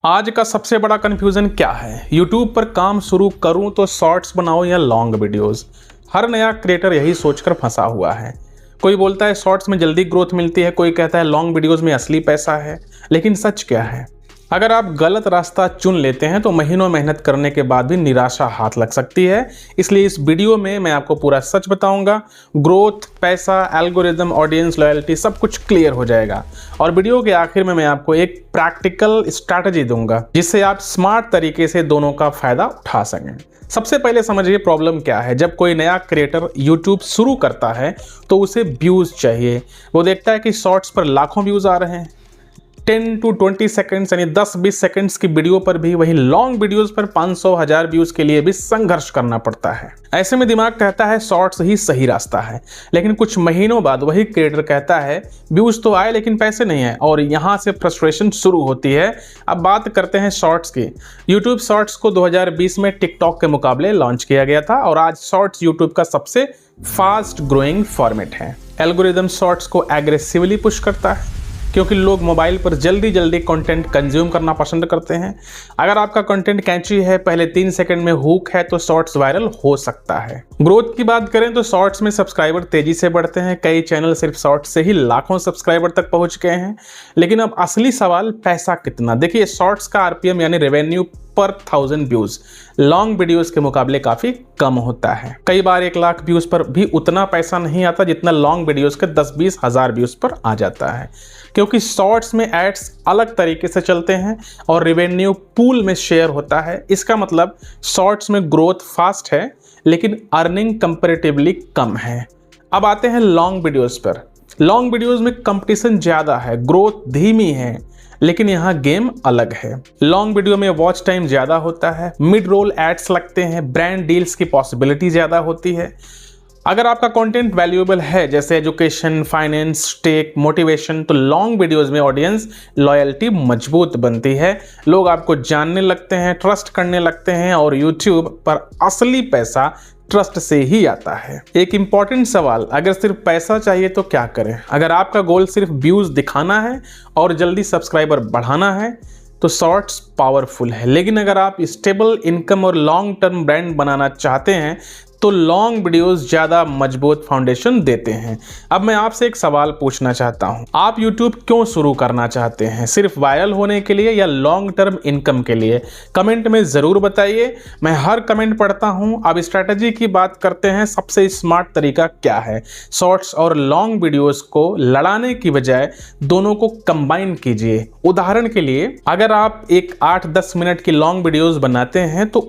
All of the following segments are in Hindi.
आज का सबसे बड़ा कन्फ्यूज़न क्या है? यूट्यूब पर काम शुरू करूं तो शॉर्ट्स बनाओ या लॉन्ग वीडियोस? हर नया क्रिएटर यही सोचकर फंसा हुआ है। कोई बोलता है शॉर्ट्स में जल्दी ग्रोथ मिलती है, कोई कहता है लॉन्ग वीडियोस में असली पैसा है। लेकिन सच क्या है? अगर आप गलत रास्ता चुन लेते हैं तो महीनों मेहनत करने के बाद भी निराशा हाथ लग सकती है। इसलिए इस वीडियो में मैं आपको पूरा सच बताऊंगा। ग्रोथ, पैसा, एल्गोरिदम, ऑडियंस, लॉयल्टी सब कुछ क्लियर हो जाएगा। और वीडियो के आखिर में मैं आपको एक प्रैक्टिकल स्ट्रैटेजी दूंगा जिससे आप स्मार्ट तरीके से दोनों का फायदा उठा सकें। सबसे पहले समझिए प्रॉब्लम क्या है। जब कोई नया क्रिएटर यूट्यूब शुरू करता है तो उसे व्यूज चाहिए। वो देखता है कि शॉर्ट्स पर लाखों व्यूज आ रहे हैं, 10 to 20 सेकंड्स यानी 10-20 सेकंड्स की वीडियो पर भी, वही लॉन्ग वीडियोस पर 500-1000 व्यूज के लिए भी संघर्ष करना पड़ता है। ऐसे में दिमाग कहता है शॉर्ट्स ही सही रास्ता है। लेकिन कुछ महीनों बाद वही क्रिएटर कहता है व्यूज तो आए लेकिन पैसे नहीं आए, और यहाँ से फ्रस्ट्रेशन शुरू होती है। अब बात करते हैं शॉर्ट्स की। यूट्यूब शॉर्ट्स को 2020 में टिकटॉक के मुकाबले लॉन्च किया गया था और आज शॉर्ट्स यूट्यूब का सबसे फास्ट ग्रोइंग फॉर्मेट है। एल्गोरिदम शॉर्ट्स को एग्रेसिवली पुश करता है क्योंकि लोग मोबाइल पर जल्दी जल्दी कंटेंट कंज्यूम करना पसंद करते हैं। अगर आपका कंटेंट कैची है, पहले 3 सेकंड में हुक है, तो शॉर्ट्स वायरल हो सकता है। ग्रोथ की बात करें तो शॉर्ट्स में सब्सक्राइबर तेजी से बढ़ते हैं। कई चैनल सिर्फ शॉर्ट्स से ही लाखों सब्सक्राइबर तक पहुंच गए हैं। लेकिन अब असली सवाल पैसा कितना। देखिए, शॉर्ट्स का आरपीएम यानी रेवेन्यू पर 1000 व्यूज लॉन्ग वीडियोस के मुकाबले काफी कम होता है। कई बार 1 लाख व्यूज पर भी उतना पैसा नहीं आता जितना लॉन्ग वीडियोस के 10-20 हजार व्यूज पर आ जाता है, क्योंकि शॉर्ट्स में एड्स अलग तरीके से चलते हैं और रेवेन्यू पूल में शेयर होता है। इसका मतलब शॉर्ट्स में ग्रोथ फास्ट है लेकिन अर्निंग कंपैरेटिवली कम है। अब आते हैं लॉन्ग वीडियोस पर। लॉन्ग वीडियोस में कंपटीशन ज्यादा है, ग्रोथ धीमी है, लेकिन यहाँ गेम अलग है। लॉन्ग वीडियो में वॉच टाइम ज्यादा होता है, मिड रोल एड्स लगते हैं, ब्रांड डील्स की पॉसिबिलिटी ज्यादा होती है। अगर आपका कंटेंट वैल्यूएबल है जैसे एजुकेशन, फाइनेंस, टेक, मोटिवेशन, तो लॉन्ग वीडियोस में ऑडियंस लॉयल्टी मजबूत बनती है। लोग आपको जानने लगते हैं, ट्रस्ट करने लगते हैं, और यूट्यूब पर असली पैसा ट्रस्ट से ही आता है। एक इंपॉर्टेंट सवाल, अगर सिर्फ पैसा चाहिए तो क्या करें? अगर आपका गोल सिर्फ व्यूज दिखाना है और जल्दी सब्सक्राइबर बढ़ाना है तो शॉर्ट्स पावरफुल है। लेकिन अगर आप स्टेबल इनकम और लॉन्ग टर्म ब्रांड बनाना चाहते हैं तो लॉन्ग वीडियोस ज्यादा मजबूत फाउंडेशन देते हैं। अब मैं आपसे एक सवाल पूछना चाहता हूं, आप YouTube क्यों शुरू करना चाहते हैं? सिर्फ वायरल होने के लिए या लॉन्ग टर्म इनकम के लिए? कमेंट में जरूर बताइए, मैं हर कमेंट पढ़ता हूं। अब स्ट्रैटेजी की बात करते हैं। सबसे स्मार्ट तरीका क्या है? शॉर्ट्स और लॉन्ग वीडियोस को लड़ाने की बजाय दोनों को कंबाइन कीजिए। उदाहरण के लिए, अगर आप एक 8-10 मिनट की लॉन्ग वीडियोस बनाते हैं तो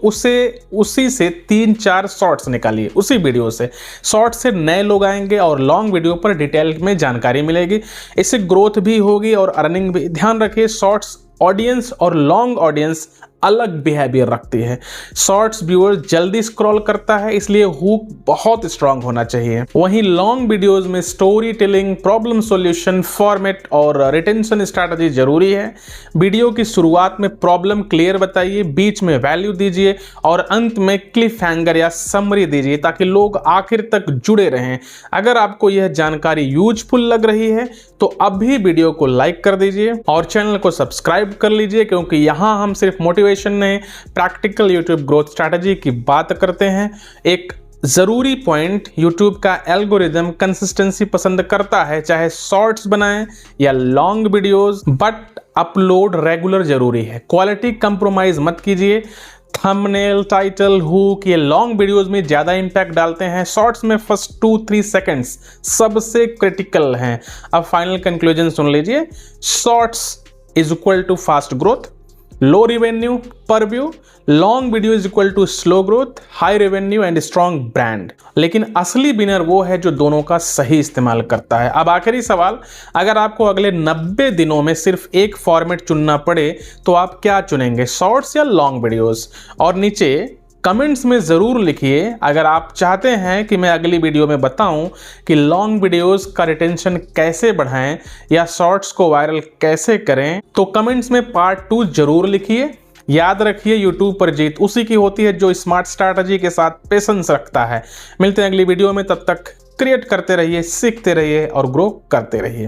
उसी से 3-4 शॉर्ट्स निकालिए। उसी वीडियो से शॉर्ट्स से नए लोग आएंगे और लॉन्ग वीडियो पर डिटेल में जानकारी मिलेगी। इससे ग्रोथ भी होगी और अर्निंग भी। ध्यान रखिए, शॉर्ट्स ऑडियंस और लॉन्ग ऑडियंस अलग बिहेवियर रखती है। शॉर्ट्स व्यूअर जल्दी स्क्रॉल करता है, इसलिए हुक बहुत स्ट्रांग होना चाहिए। वहीं लॉन्ग वीडियोस में story telling, problem solution, format और रिटेंशन स्ट्रैटेजी जरूरी है। वीडियो की शुरुआत में प्रॉब्लम क्लियर बताइए, बीच में वैल्यू दीजिए और अंत में क्लिफ हैंगर या समरी दीजिए ताकि लोग आखिर तक जुड़े रहें। अगर आपको यह जानकारी यूजफुल लग रही है तो अभी वीडियो को लाइक कर दीजिए और चैनल को सब्सक्राइब कर लीजिए, क्योंकि यहाँ हम सिर्फ मोटिवेशन नहीं, प्रैक्टिकल यूट्यूब ग्रोथ स्ट्रैटेजी की बात करते हैं। एक जरूरी पॉइंट, यूट्यूब का एल्गोरिदम कंसिस्टेंसी पसंद करता है, चाहे शॉर्ट्स बनाएं या long videos, but upload regular जरूरी है। क्वालिटी कंप्रोमाइज मत कीजिए। थंबनेल, टाइटल, हुक ये लॉन्ग वीडियोस में ज्यादा इंपैक्ट डालते हैं। शॉर्ट्स में फर्स्ट 2-3 सेकंड्स सबसे क्रिटिकल हैं। अब फाइनल कंक्लूजन सुन लीजिए। Shorts is equal to fast growth, low revenue per view. Long video is equal to slow growth, high revenue and strong brand. लेकिन असली विनर वो है जो दोनों का सही इस्तेमाल करता है। अब आखिरी सवाल, अगर आपको अगले 90 दिनों में सिर्फ एक फॉर्मेट चुनना पड़े तो आप क्या चुनेंगे, शॉर्ट्स या लॉन्ग वीडियोस? और नीचे कमेंट्स में जरूर लिखिए। अगर आप चाहते हैं कि मैं अगली वीडियो में बताऊं कि लॉन्ग वीडियोस का रिटेंशन कैसे बढ़ाएं या शॉर्ट्स को वायरल कैसे करें, तो कमेंट्स में पार्ट 2 जरूर लिखिए। याद रखिए, यूट्यूब पर जीत उसी की होती है जो स्मार्ट स्ट्रैटेजी के साथ पेशेंस रखता है। मिलते हैं अगली वीडियो में, तब तक क्रिएट करते रहिए, सीखते रहिए और ग्रो करते रहिए।